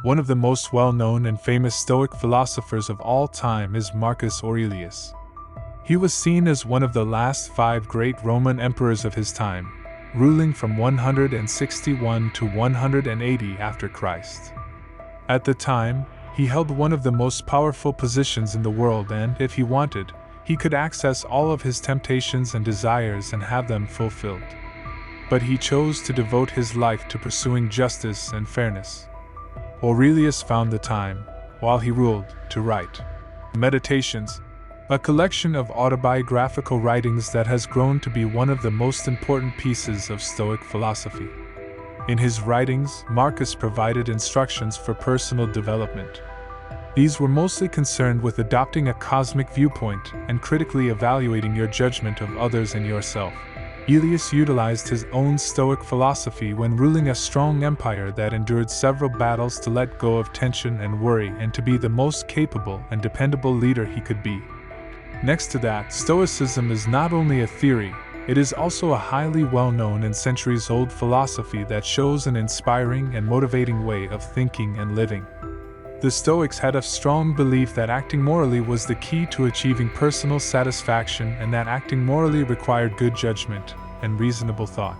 One of the most well-known and famous Stoic philosophers of all time is Marcus Aurelius. He was seen as one of the last 5 great Roman emperors of his time, ruling from 161 to 180 after Christ. At the time, he held one of the most powerful positions in the world, and if he wanted, he could access all of his temptations and desires and have them fulfilled. But he chose to devote his life to pursuing justice and fairness. Aurelius found the time, while he ruled, to write Meditations, a collection of autobiographical writings that has grown to be one of the most important pieces of Stoic philosophy. In his writings, Marcus provided instructions for personal development. These were mostly concerned with adopting a cosmic viewpoint and critically evaluating your judgment of others and yourself. Aurelius utilized his own Stoic philosophy when ruling a strong empire that endured several battles to let go of tension and worry and to be the most capable and dependable leader he could be. Next to that, Stoicism is not only a theory, it is also a highly well-known and centuries-old philosophy that shows an inspiring and motivating way of thinking and living. The Stoics had a strong belief that acting morally was the key to achieving personal satisfaction and that acting morally required good judgment and reasonable thought.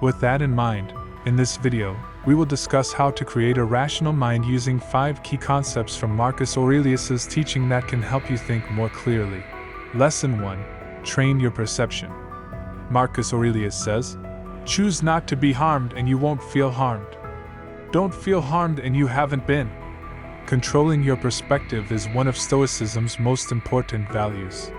With that in mind, in this video, we will discuss how to create a rational mind using 5 key concepts from Marcus Aurelius's teaching that can help you think more clearly. Lesson 1. Train your perception. Marcus Aurelius says, "Choose not to be harmed and you won't feel harmed. Don't feel harmed and you haven't been." Controlling your perspective is one of Stoicism's most important values.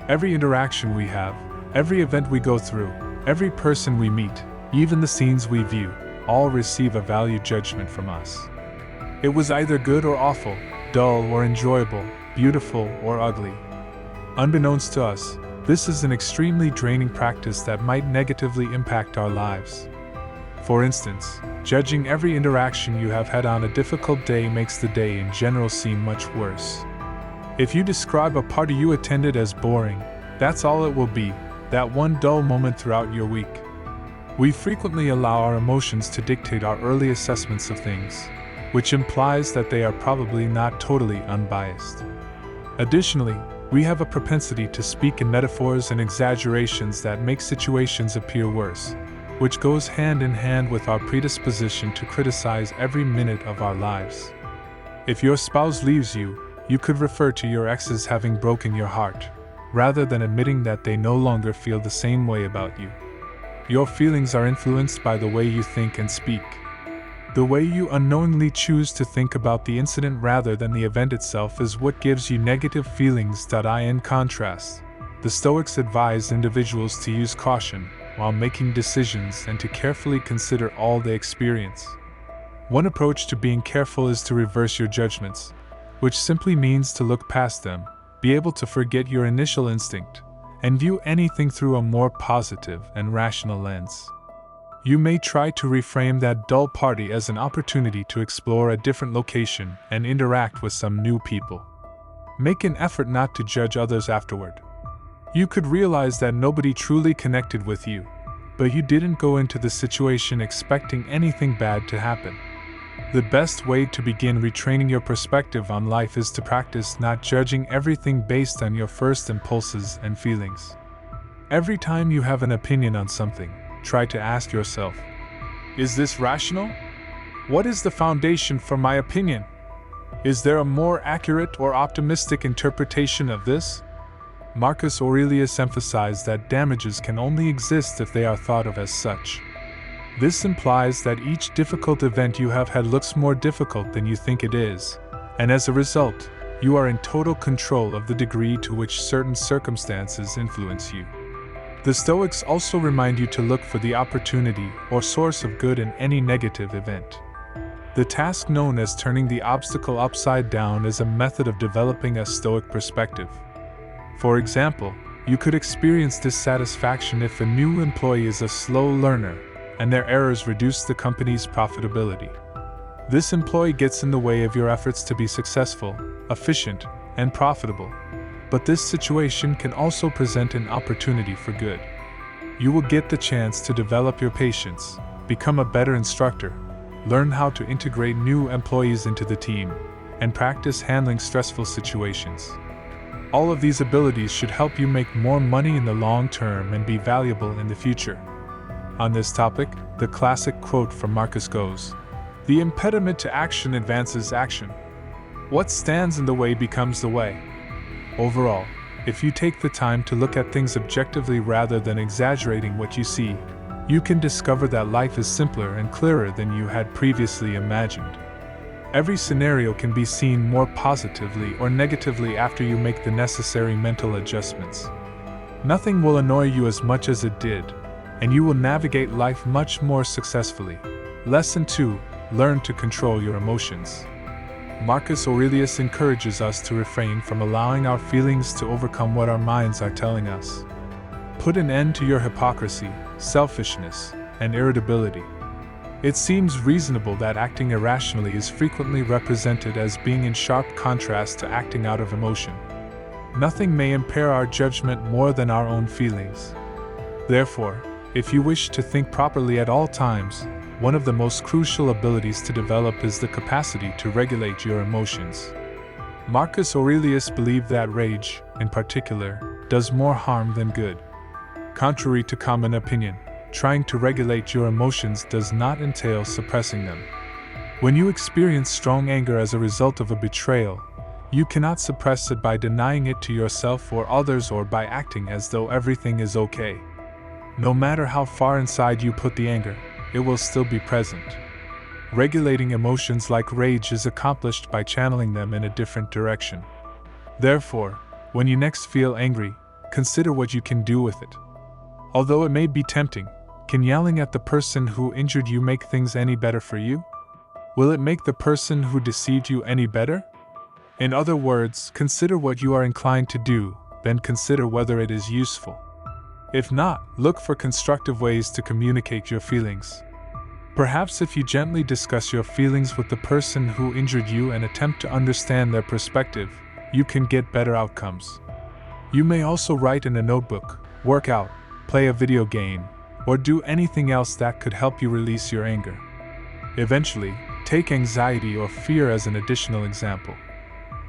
Every interaction we have, every event we go through, every person we meet, even the scenes we view, all receive a value judgment from us. It was either good or awful, dull or enjoyable, beautiful or ugly. Unbeknownst to us, this is an extremely draining practice that might negatively impact our lives. For instance, judging every interaction you have had on a difficult day makes the day in general seem much worse. If you describe a party you attended as boring, that's all it will be, that one dull moment throughout your week. We frequently allow our emotions to dictate our early assessments of things, which implies that they are probably not totally unbiased. Additionally, we have a propensity to speak in metaphors and exaggerations that make situations appear worse, which goes hand in hand with our predisposition to criticize every minute of our lives. If your spouse leaves you, you could refer to your ex as having broken your heart, rather than admitting that they no longer feel the same way about you. Your feelings are influenced by the way you think and speak. The way you unknowingly choose to think about the incident rather than the event itself is what gives you negative feelings. In contrast, the Stoics advise individuals to use caution while making decisions and to carefully consider all they experience. One approach to being careful is to reverse your judgments, which simply means to look past them, be able to forget your initial instinct, and view anything through a more positive and rational lens. You may try to reframe that dull party as an opportunity to explore a different location and interact with some new people. Make an effort not to judge others afterward. You could realize that nobody truly connected with you, but you didn't go into the situation expecting anything bad to happen. The best way to begin retraining your perspective on life is to practice not judging everything based on your first impulses and feelings. Every time you have an opinion on something, try to ask yourself, is this rational? What is the foundation for my opinion? Is there a more accurate or optimistic interpretation of this? Marcus Aurelius emphasized that damages can only exist if they are thought of as such. This implies that each difficult event you have had looks more difficult than you think it is, and as a result, you are in total control of the degree to which certain circumstances influence you. The Stoics also remind you to look for the opportunity or source of good in any negative event. The task known as turning the obstacle upside down is a method of developing a Stoic perspective. For example, you could experience dissatisfaction if a new employee is a slow learner and their errors reduce the company's profitability. This employee gets in the way of your efforts to be successful, efficient, and profitable. But this situation can also present an opportunity for good. You will get the chance to develop your patience, become a better instructor, learn how to integrate new employees into the team, and practice handling stressful situations. All of these abilities should help you make more money in the long term and be valuable in the future. On this topic, the classic quote from Marcus goes, "The impediment to action advances action. What stands in the way becomes the way." Overall, if you take the time to look at things objectively rather than exaggerating what you see, you can discover that life is simpler and clearer than you had previously imagined. Every scenario can be seen more positively or negatively after you make the necessary mental adjustments. Nothing will annoy you as much as it did, and you will navigate life much more successfully. Lesson 2. Learn to control your emotions. Marcus Aurelius encourages us to refrain from allowing our feelings to overcome what our minds are telling us. Put an end to your hypocrisy, selfishness, and irritability. It seems reasonable that acting irrationally is frequently represented as being in sharp contrast to acting out of emotion. Nothing may impair our judgment more than our own feelings. Therefore, if you wish to think properly at all times, one of the most crucial abilities to develop is the capacity to regulate your emotions. Marcus Aurelius believed that rage, in particular, does more harm than good. Contrary to common opinion, trying to regulate your emotions does not entail suppressing them. When you experience strong anger as a result of a betrayal, you cannot suppress it by denying it to yourself or others or by acting as though everything is okay. No matter how far inside you put the anger, it will still be present. Regulating emotions like rage is accomplished by channeling them in a different direction. Therefore, when you next feel angry, consider what you can do with it. Although it may be tempting, can yelling at the person who injured you make things any better for you? Will it make the person who deceived you any better? In other words, consider what you are inclined to do, then consider whether it is useful. If not, look for constructive ways to communicate your feelings. Perhaps if you gently discuss your feelings with the person who injured you and attempt to understand their perspective, you can get better outcomes. You may also write in a notebook, work out, play a video game, or do anything else that could help you release your anger. Eventually, take anxiety or fear as an additional example.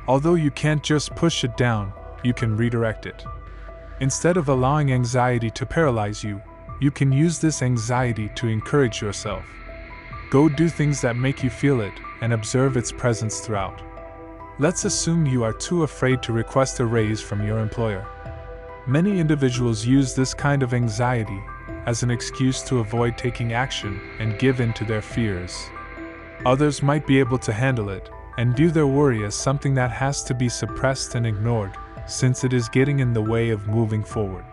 Although you can't just push it down, you can redirect it. Instead of allowing anxiety to paralyze you, you can use this anxiety to encourage yourself. Go do things that make you feel it and observe its presence throughout. Let's assume you are too afraid to request a raise from your employer. Many individuals use this kind of anxiety as an excuse to avoid taking action and give in to their fears. Others might be able to handle it and view their worry as something that has to be suppressed and ignored, since it is getting in the way of moving forward.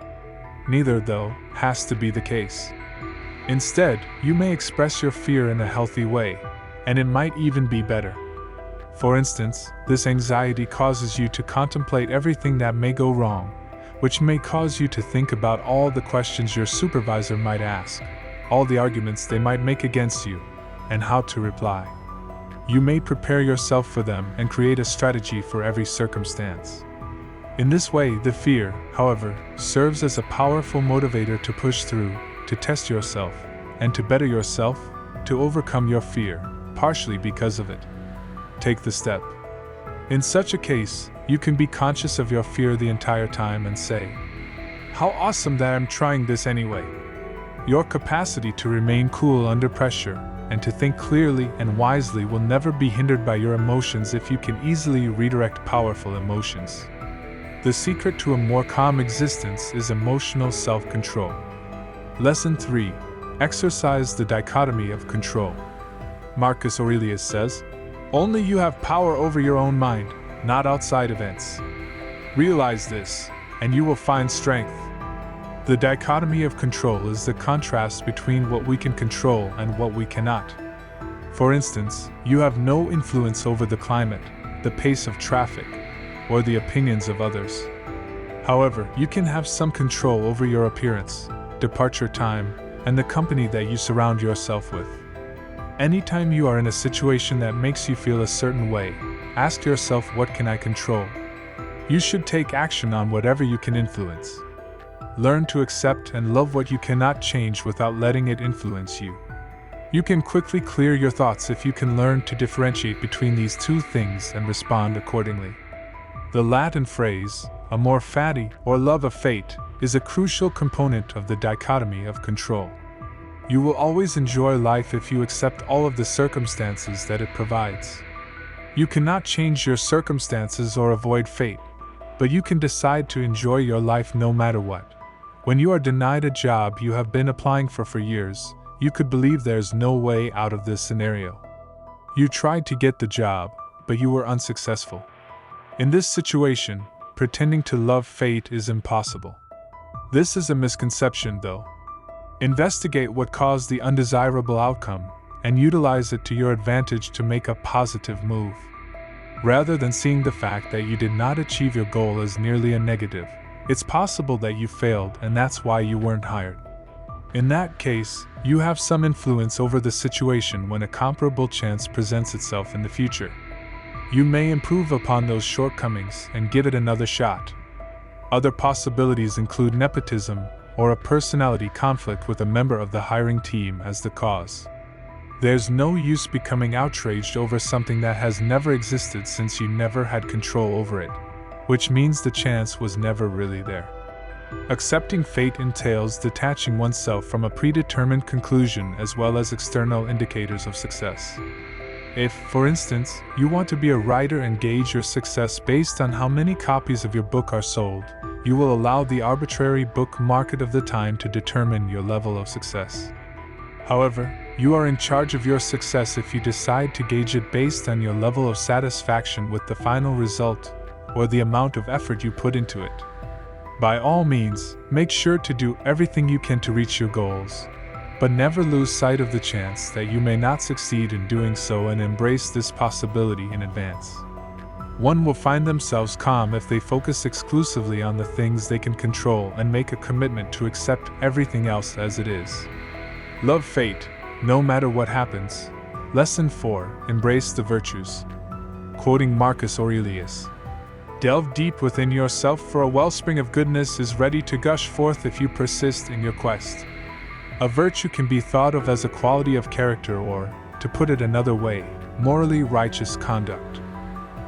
Neither, though, has to be the case. Instead, you may express your fear in a healthy way, and it might even be better. For instance, this anxiety causes you to contemplate everything that may go wrong, which may cause you to think about all the questions your supervisor might ask, all the arguments they might make against you, and how to reply. You may prepare yourself for them and create a strategy for every circumstance. In this way, the fear, however, serves as a powerful motivator to push through, to test yourself, and to better yourself, to overcome your fear, partially because of it. Take the step. In such a case, you can be conscious of your fear the entire time and say, "How awesome that I'm trying this anyway." Your capacity to remain cool under pressure and to think clearly and wisely will never be hindered by your emotions if you can easily redirect powerful emotions. The secret to a more calm existence is emotional self-control. Lesson 3. Exercise the dichotomy of control. Marcus Aurelius says, "Only you have power over your own mind, not outside events. Realize this, and you will find strength." The dichotomy of control is the contrast between what we can control and what we cannot. For instance, you have no influence over the climate, the pace of traffic, or the opinions of others. However, you can have some control over your appearance, departure time, and the company that you surround yourself with. Anytime you are in a situation that makes you feel a certain way, ask yourself, what can I control? You should take action on whatever you can influence. Learn to accept and love what you cannot change without letting it influence you. You can quickly clear your thoughts if you can learn to differentiate between these two things and respond accordingly. The Latin phrase, amor fati, or love of fate, is a crucial component of the dichotomy of control. You will always enjoy life if you accept all of the circumstances that it provides. You cannot change your circumstances or avoid fate, but you can decide to enjoy your life no matter what. When you are denied a job you have been applying for years, you could believe there's no way out of this scenario. You tried to get the job, but you were unsuccessful. In this situation, pretending to love fate is impossible. This is a misconception, though. Investigate what caused the undesirable outcome, and utilize it to your advantage to make a positive move. Rather than seeing the fact that you did not achieve your goal as merely a negative, it's possible that you failed and that's why you weren't hired. In that case, you have some influence over the situation when a comparable chance presents itself in the future. You may improve upon those shortcomings and give it another shot. Other possibilities include nepotism or a personality conflict with a member of the hiring team as the cause. There's no use becoming outraged over something that has never existed since you never had control over it, which means the chance was never really there. Accepting fate entails detaching oneself from a predetermined conclusion as well as external indicators of success. If, for instance, you want to be a writer and gauge your success based on how many copies of your book are sold, you will allow the arbitrary book market of the time to determine your level of success. However, you are in charge of your success if you decide to gauge it based on your level of satisfaction with the final result or the amount of effort you put into it. By all means, make sure to do everything you can to reach your goals, but never lose sight of the chance that you may not succeed in doing so and embrace this possibility in advance. One will find themselves calm if they focus exclusively on the things they can control and make a commitment to accept everything else as it is. Love fate, no matter what happens. Lesson 4. Embrace the virtues. Quoting Marcus Aurelius. Delve deep within yourself, for a wellspring of goodness is ready to gush forth if you persist in your quest. A virtue can be thought of as a quality of character or, to put it another way, morally righteous conduct.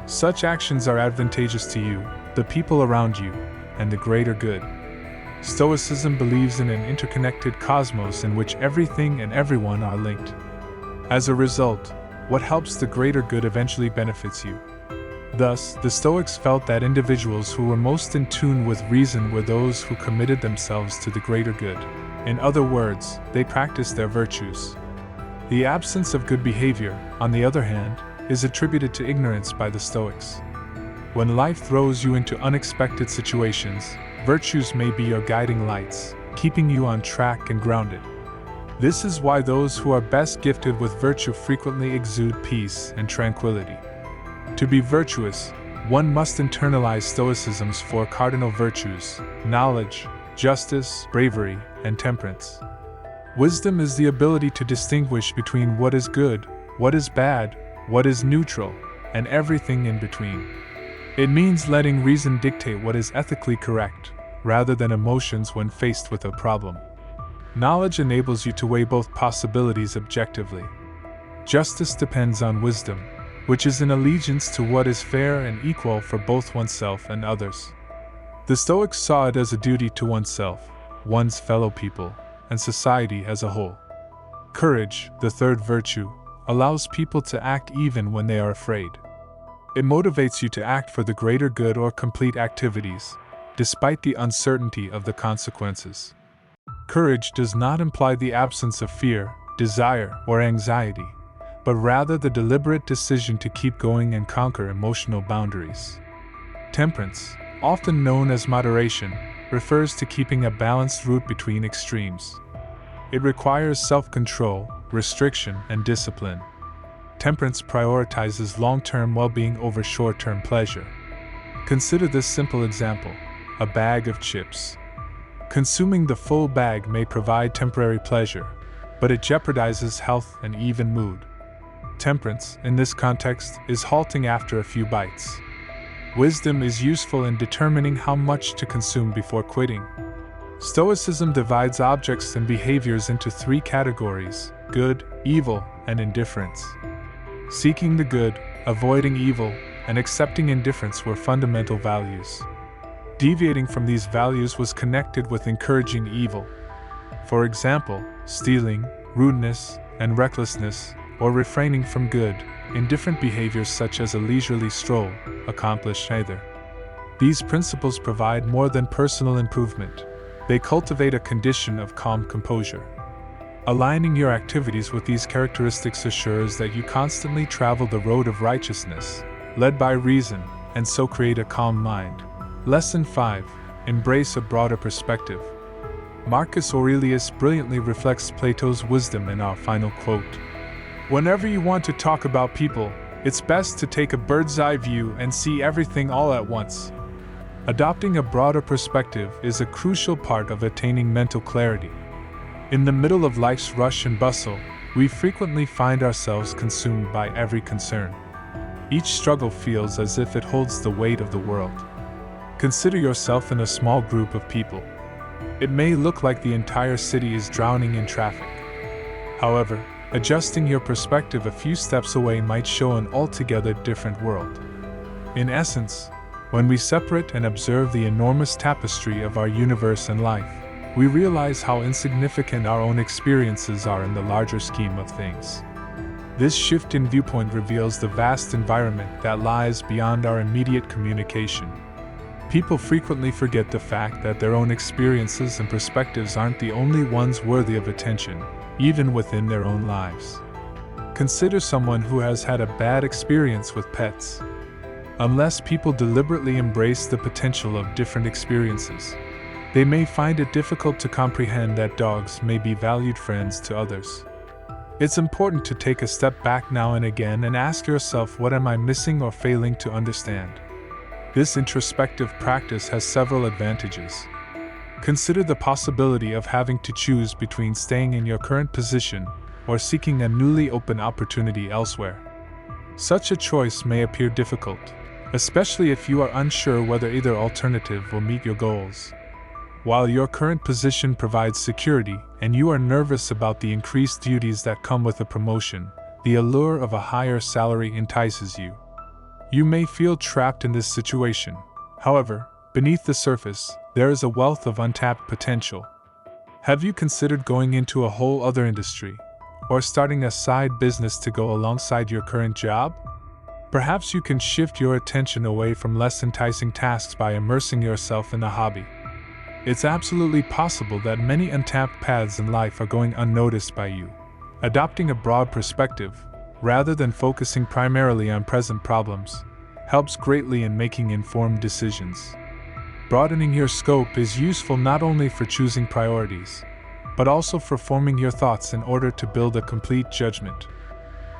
Such actions are advantageous to you, the people around you, and the greater good. Stoicism believes in an interconnected cosmos in which everything and everyone are linked. As a result, what helps the greater good eventually benefits you. Thus, the Stoics felt that individuals who were most in tune with reason were those who committed themselves to the greater good. In other words, they practiced their virtues. The absence of good behavior, on the other hand, is attributed to ignorance by the Stoics. When life throws you into unexpected situations, virtues may be your guiding lights, keeping you on track and grounded. This is why those who are best gifted with virtue frequently exude peace and tranquility. To be virtuous, one must internalize Stoicism's 4 cardinal virtues: knowledge, justice, bravery, and temperance. Wisdom is the ability to distinguish between what is good, what is bad, what is neutral, and everything in between. It means letting reason dictate what is ethically correct, rather than emotions when faced with a problem. Knowledge enables you to weigh both possibilities objectively. Justice depends on wisdom, which is an allegiance to what is fair and equal for both oneself and others. The Stoics saw it as a duty to oneself, one's fellow people, and society as a whole. Courage, the third virtue, allows people to act even when they are afraid. It motivates you to act for the greater good or complete activities, despite the uncertainty of the consequences. Courage does not imply the absence of fear, desire, or anxiety, but rather the deliberate decision to keep going and conquer emotional boundaries. Temperance, often known as moderation, refers to keeping a balanced route between extremes. It requires self-control, restriction, and discipline. Temperance prioritizes long-term well-being over short-term pleasure. Consider this simple example: a bag of chips. Consuming the full bag may provide temporary pleasure, but it jeopardizes health and even mood. Temperance, in this context, is halting after a few bites. Wisdom is useful in determining how much to consume before quitting. Stoicism divides objects and behaviors into three categories: good, evil, and indifference. Seeking the good, avoiding evil, and accepting indifference were fundamental values. Deviating from these values was connected with encouraging evil. For example, stealing, rudeness, and recklessness, or refraining from good, indifferent behaviors such as a leisurely stroll, accomplish neither. These principles provide more than personal improvement. They cultivate a condition of calm composure. Aligning your activities with these characteristics assures that you constantly travel the road of righteousness, led by reason, and so create a calm mind. Lesson 5. Embrace a broader perspective. Marcus Aurelius brilliantly reflects Plato's wisdom in our final quote. Whenever you want to talk about people, it's best to take a bird's-eye view and see everything all at once. Adopting a broader perspective is a crucial part of attaining mental clarity. In the middle of life's rush and bustle, we frequently find ourselves consumed by every concern. Each struggle feels as if it holds the weight of the world. Consider yourself in a small group of people. It may look like the entire city is drowning in traffic. However, adjusting your perspective a few steps away might show an altogether different world. In essence, when we separate and observe the enormous tapestry of our universe and life, we realize how insignificant our own experiences are in the larger scheme of things. This shift in viewpoint reveals the vast environment that lies beyond our immediate communication. People frequently forget the fact that their own experiences and perspectives aren't the only ones worthy of attention, even within their own lives. Consider someone who has had a bad experience with pets. Unless people deliberately embrace the potential of different experiences, they may find it difficult to comprehend that dogs may be valued friends to others. It's important to take a step back now and again and ask yourself, what am I missing or failing to understand? This introspective practice has several advantages. Consider the possibility of having to choose between staying in your current position or seeking a newly open opportunity elsewhere. Such a choice may appear difficult, especially if you are unsure whether either alternative will meet your goals. While your current position provides security and you are nervous about the increased duties that come with a promotion, the allure of a higher salary entices you. You may feel trapped in this situation. However, beneath the surface, there is a wealth of untapped potential. Have you considered going into a whole other industry, or starting a side business to go alongside your current job? Perhaps you can shift your attention away from less enticing tasks by immersing yourself in a hobby. It's absolutely possible that many untapped paths in life are going unnoticed by you. Adopting a broad perspective, rather than focusing primarily on present problems, helps greatly in making informed decisions. Broadening your scope is useful not only for choosing priorities, but also for forming your thoughts in order to build a complete judgment.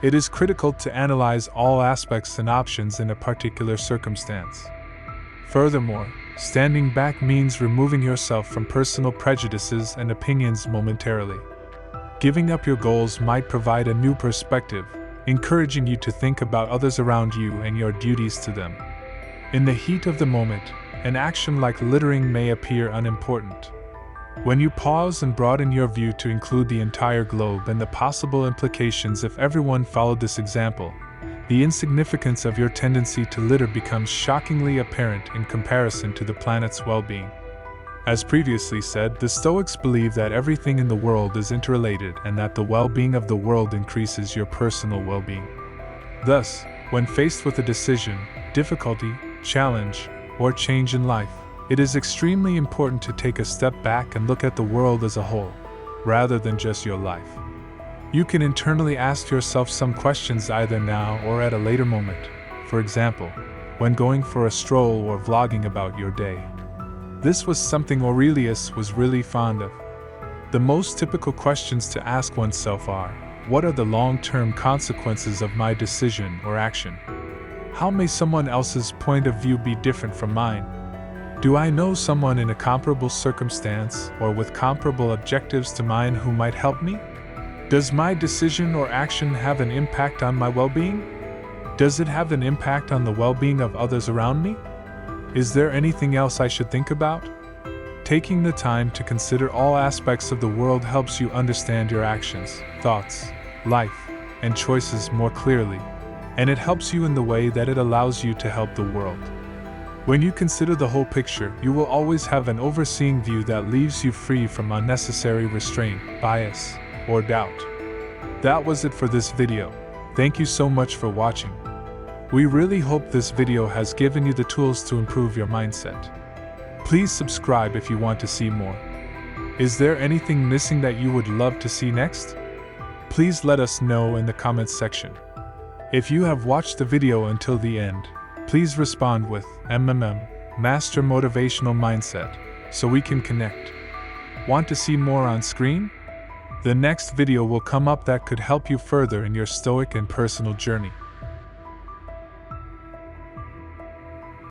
It is critical to analyze all aspects and options in a particular circumstance. Furthermore, standing back means removing yourself from personal prejudices and opinions momentarily. Giving up your goals might provide a new perspective, encouraging you to think about others around you and your duties to them. In the heat of the moment, an action like littering may appear unimportant. When you pause and broaden your view to include the entire globe and the possible implications if everyone followed this example, the insignificance of your tendency to litter becomes shockingly apparent in comparison to the planet's well-being. As previously said, the Stoics believe that everything in the world is interrelated and that the well-being of the world increases your personal well-being. Thus, when faced with a decision, difficulty, challenge, or change in life, it is extremely important to take a step back and look at the world as a whole, rather than just your life. You can internally ask yourself some questions either now or at a later moment, for example, when going for a stroll or vlogging about your day. This was something Aurelius was really fond of. The most typical questions to ask oneself are, what are the long-term consequences of my decision or action? How may someone else's point of view be different from mine? Do I know someone in a comparable circumstance or with comparable objectives to mine who might help me? Does my decision or action have an impact on my well-being? Does it have an impact on the well-being of others around me? Is there anything else I should think about? Taking the time to consider all aspects of the world helps you understand your actions, thoughts, life, and choices more clearly, and it helps you in the way that it allows you to help the world. When you consider the whole picture, you will always have an overseeing view that leaves you free from unnecessary restraint, bias, or doubt. That was it for this video. Thank you so much for watching. We really hope this video has given you the tools to improve your mindset. Please subscribe if you want to see more. Is there anything missing that you would love to see next? Please let us know in the comments section. If you have watched the video until the end, please respond with Master Motivational Mindset, so we can connect. Want to see more on screen? The next video will come up that could help you further in your stoic and personal journey.